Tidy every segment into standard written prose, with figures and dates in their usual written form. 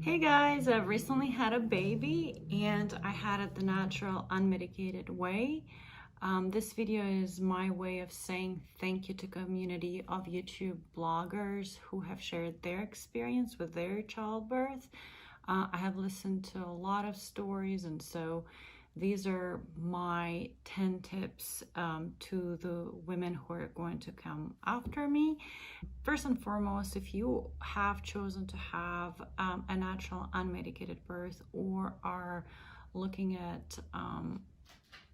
Hey guys, I've recently had a baby and I had it the natural, unmedicated way. This video is my way of saying thank you to community of YouTube bloggers who have shared their experience with their childbirth. I have listened to a lot of stories, and so these are my 10 tips to the women who are going to come after me. First and foremost, if you have chosen to have a natural unmedicated birth or are looking at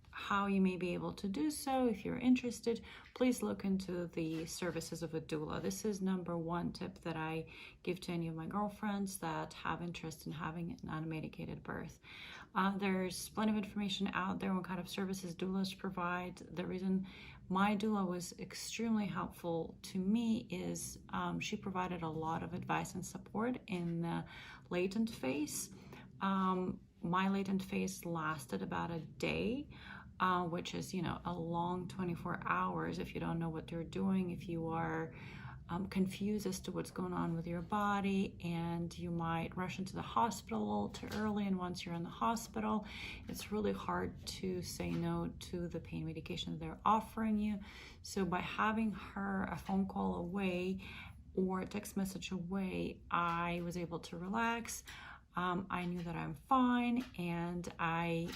how you may be able to do so, if you're interested, please look into the services of a doula. This is number one tip that I give to any of my girlfriends that have interest in having an unmedicated birth. There's plenty of information out there on what kind of services doulas provide. The reason my doula was extremely helpful to me is she provided a lot of advice and support in the latent phase. My latent phase lasted about a day, which is, a long 24 hours if you don't know what you're doing, if you are confused as to what's going on with your body, and you might rush into the hospital a little too early. And once you're in the hospital, it's really hard to say no to the pain medication they're offering you. So by having her a phone call away or a text message away, I was able to relax. I knew that I'm fine, and I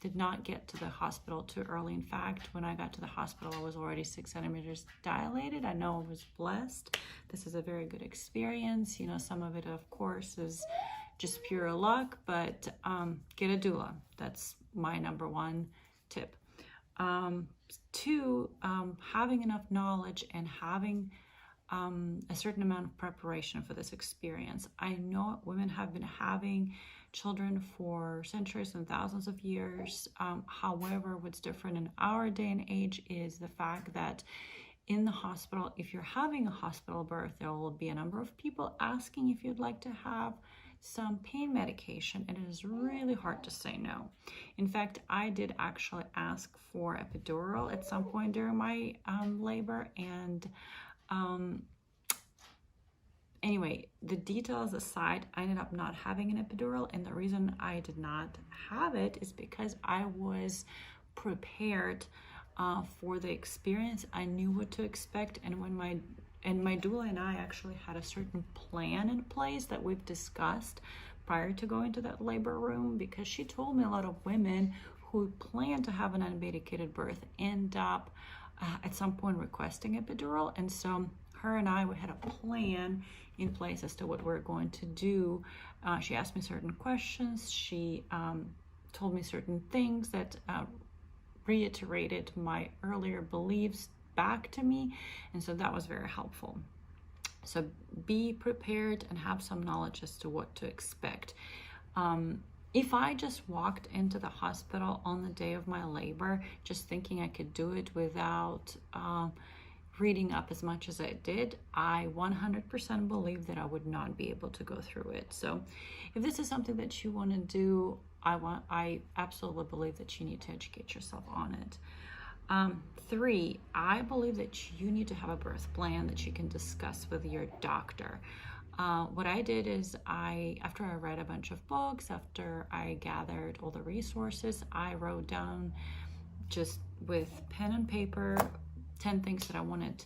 did not get to the hospital too early. In fact, when I got to the hospital, I was already 6 centimeters dilated. I know I was blessed. This is a very good experience. Some of it, of course, is just pure luck, but get a doula. That's my number one tip. Two, having enough knowledge and having a certain amount of preparation for this experience. I know women have been having children for centuries and thousands of years. However, what's different in our day and age is the fact that in the hospital, if you're having a hospital birth, there will be a number of people asking if you'd like to have some pain medication, and it is really hard to say no. In fact, I did actually ask for epidural at some point during my labor, and anyway, the details aside, I ended up not having an epidural, and the reason I did not have it is because I was prepared for the experience. I knew what to expect, and when my doula and I actually had a certain plan in place that we've discussed prior to going to that labor room, because she told me a lot of women who plan to have an unmedicated birth end up at some point requesting epidural. And so her and I, we had a plan in place as to what we're going to do. She asked me certain questions. She told me certain things that reiterated my earlier beliefs back to me. And so that was very helpful. So be prepared and have some knowledge as to what to expect. If I just walked into the hospital on the day of my labor, just thinking I could do it without reading up as much as I did, I 100% believe that I would not be able to go through it. So if this is something that you want to do, I absolutely believe that you need to educate yourself on it. 3, I believe that you need to have a birth plan that you can discuss with your doctor. What I did is after I read a bunch of books, after I gathered all the resources, I wrote down just with pen and paper 10 things that I wanted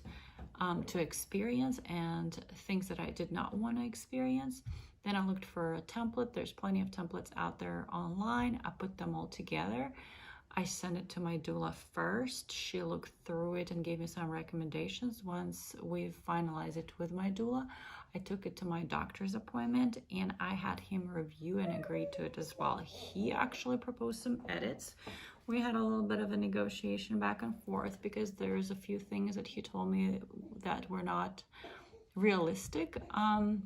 to experience and things that I did not want to experience. Then I looked for a template. There's plenty of templates out there online. I put them all together. I sent it to my doula first. She looked through it and gave me some recommendations. Once we've finalized it with my doula, I took it to my doctor's appointment, and I had him review and agree to it as well. He actually proposed some edits. We had a little bit of a negotiation back and forth because there's a few things that he told me that were not realistic.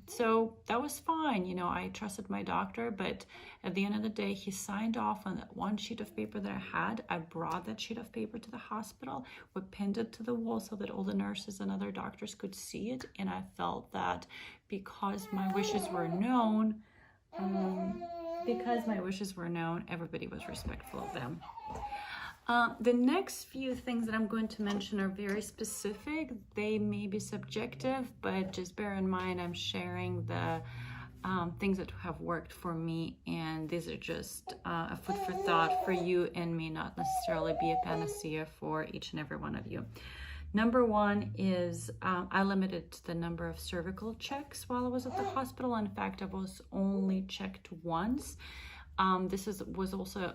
So that was fine. I trusted my doctor, but at the end of the day, he signed off on that one sheet of paper that I had. I brought that sheet of paper to the hospital. We pinned it to the wall so that all the nurses and other doctors could see it. And I felt that because my wishes were known, everybody was respectful of them. The next few things that I'm going to mention are very specific. They may be subjective, but just bear in mind I'm sharing the things that have worked for me, and these are just a food for thought for you and may not necessarily be a panacea for each and every one of you. Number one is I limited the number of cervical checks while I was at the hospital. In fact, I was only checked once. This was also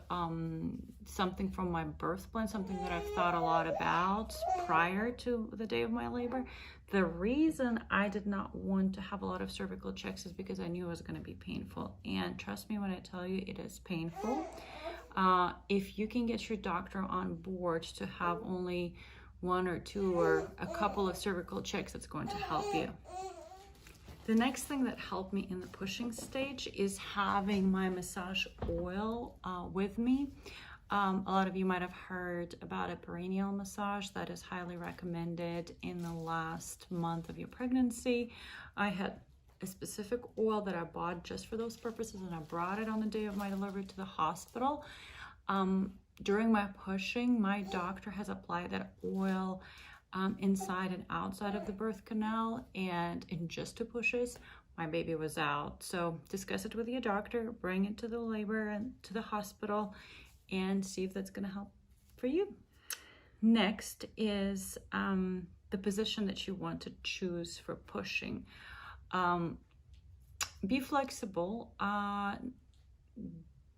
something from my birth plan, something that I've thought a lot about prior to the day of my labor. The reason I did not want to have a lot of cervical checks is because I knew it was going to be painful. And trust me when I tell you, it is painful. If you can get your doctor on board to have only one or two or a couple of cervical checks, that's going to help you. The next thing that helped me in the pushing stage is having my massage oil with me. A lot of you might have heard about a perineal massage that is highly recommended in the last month of your pregnancy. I had a specific oil that I bought just for those purposes, and I brought it on the day of my delivery to the hospital. During my pushing, my doctor has applied that oil inside and outside of the birth canal, and in just 2 pushes, my baby was out. So discuss it with your doctor, bring it to the labor and to the hospital, and see if that's going to help for you. Next is the position that you want to choose for pushing. Be flexible.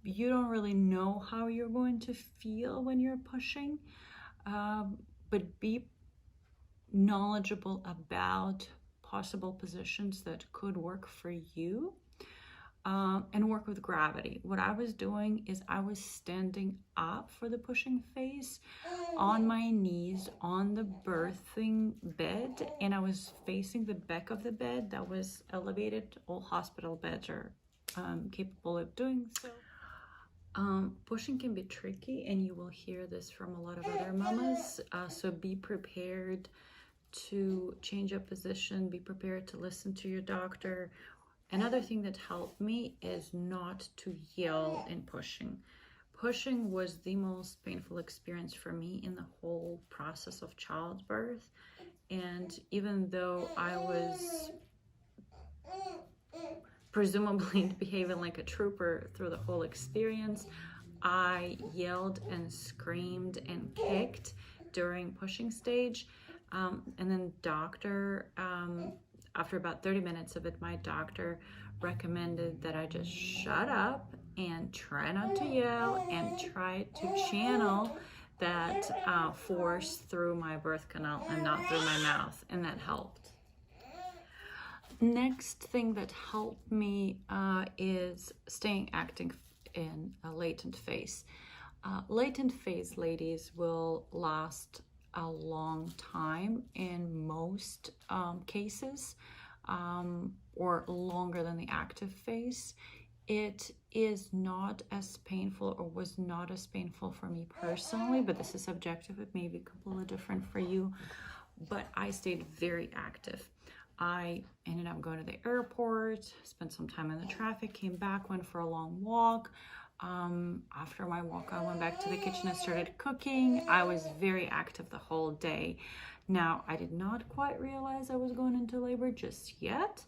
You don't really know how you're going to feel when you're pushing, but be knowledgeable about possible positions that could work for you, and work with gravity. What I was doing is I was standing up for the pushing phase on my knees on the birthing bed, and I was facing the back of the bed that was elevated. All hospital beds are capable of doing so. Pushing can be tricky, and you will hear this from a lot of other mamas, so be prepared to change your position, be prepared to listen to your doctor. Another thing that helped me is not to yell in pushing. Pushing was the most painful experience for me in the whole process of childbirth, and even though I was presumably behaving like a trooper through the whole experience, I yelled and screamed and kicked during pushing stage. And then doctor, after about 30 minutes of it, my doctor recommended that I just shut up and try not to yell and try to channel that force through my birth canal and not through my mouth, and that helped. Next thing that helped me is staying active in a latent phase. Latent phase, ladies, will last a long time in most cases, or longer than the active phase. It is not as painful, or was not as painful for me personally, but this is subjective. It may be completely different for you, but I stayed very active. I ended up going to the airport, spent some time in the traffic, came back, went for a long walk. After my walk, I went back to the kitchen and started cooking. I was very active the whole day. Now, I did not quite realize I was going into labor just yet,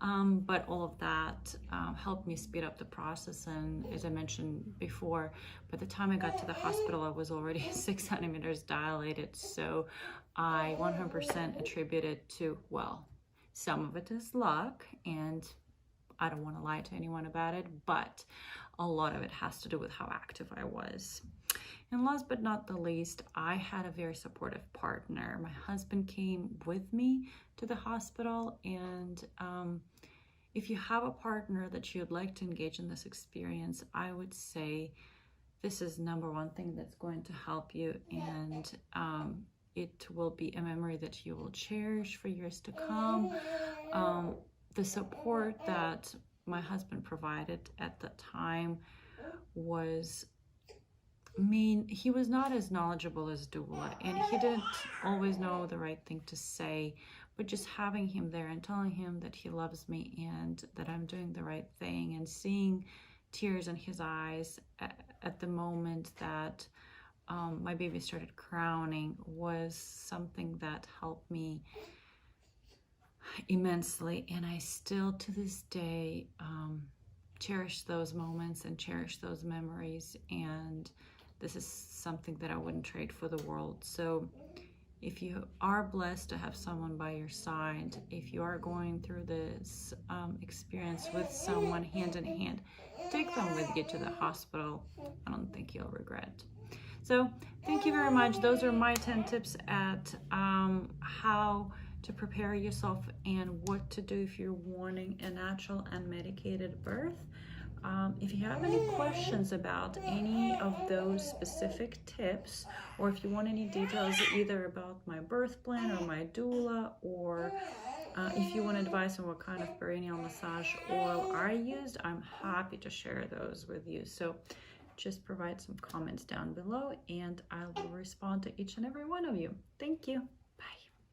but all of that helped me speed up the process. And as I mentioned before, by the time I got to the hospital, I was already 6 centimeters dilated. So I 100% attribute it to, well, some of it is luck, and I don't want to lie to anyone about it, but a lot of it has to do with how active I was. And last but not the least, I had a very supportive partner. My husband came with me to the hospital, and if you have a partner that you'd like to engage in this experience, I would say this is number one thing that's going to help you, and it will be a memory that you will cherish for years to come. The support that my husband provided at the time was, he was not as knowledgeable as doula, and he didn't always know the right thing to say, but just having him there and telling him that he loves me and that I'm doing the right thing, and seeing tears in his eyes at the moment that my baby started crowning was something that helped me immensely, and I still to this day cherish those moments and cherish those memories, and this is something that I wouldn't trade for the world. So if you are blessed to have someone by your side, if you are going through this experience with someone hand in hand, take them with you to the hospital. I don't think you'll regret. So thank you very much. Those are my 10 tips at how to prepare yourself and what to do if you're wanting a natural unmedicated birth. If you have any questions about any of those specific tips, or if you want any details either about my birth plan or my doula, or if you want advice on what kind of perineal massage oil I used, I'm happy to share those with you. So just provide some comments down below and I will respond to each and every one of you. Thank you.